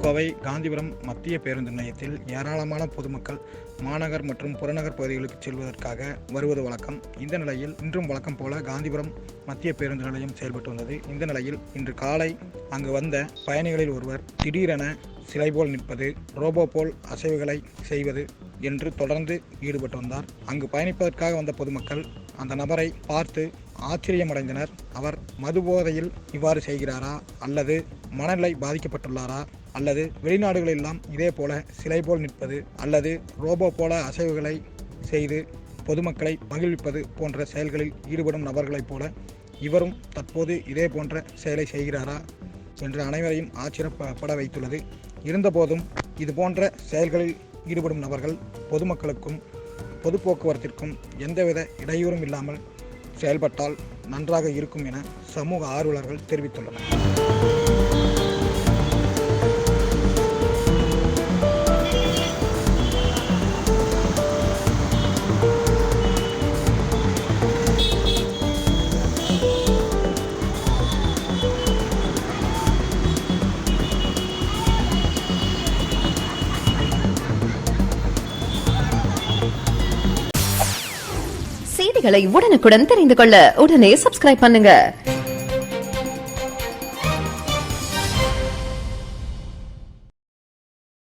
கோவை காந்திபுரம் மத்திய பேருந்து நிலையத்தில் ஏராளமான பொதுமக்கள் மாநகர் மற்றும் புறநகர் பகுதிகளுக்கு செல்வதற்காக வருவது வழக்கம். இந்த நிலையில் இன்றும் வழக்கம் போல காந்திபுரம் மத்திய பேருந்து நிலையம் செயல்பட்டு வந்தது. இந்த நிலையில் இன்று காலை அங்கு வந்த பயணிகளில் ஒருவர் திடீரென சிலை போல் நிற்பது, ரோபோ போல் அசைவுகளை செய்வது என்று தொடர்ந்து ஈடுபட்டு வந்தார். அங்கு பயணிப்பதற்காக வந்த பொதுமக்கள் அந்த நபரை பார்த்து ஆச்சரியமடைந்தனர். அவர் மதுபோதையில் இவ்வாறு செய்கிறாரா, அல்லது மனநிலை பாதிக்கப்பட்டுள்ளாரா, அல்லது வெளிநாடுகளெல்லாம் இதே போல சிலை போல் நிற்பது அல்லது ரோபோ போல அசைவுகளை செய்து பொதுமக்களை மகிழ்விப்பது போன்ற செயல்களில் ஈடுபடும் நபர்களைப் போல இவரும் தற்போது இதே போன்ற செயலை செய்கிறாரா என்று அனைவரையும் ஆச்சரியப்பட வைத்துள்ளது. இருந்தபோதும் இது போன்ற செயல்களில் ஈடுபடும் நபர்கள் பொதுமக்களுக்கும் பொது போக்குவரத்திற்கும் எந்தவித இடையூறும் இல்லாமல் செயல்பட்டால் நன்றாக இருக்கும் என சமூக ஆர்வலர்கள் தெரிவித்துள்ளனர். செய்திகளை உடனுக்குடன் தெரிந்து கொள்ள உடனே சப்ஸ்கிரைப் பண்ணுங்க.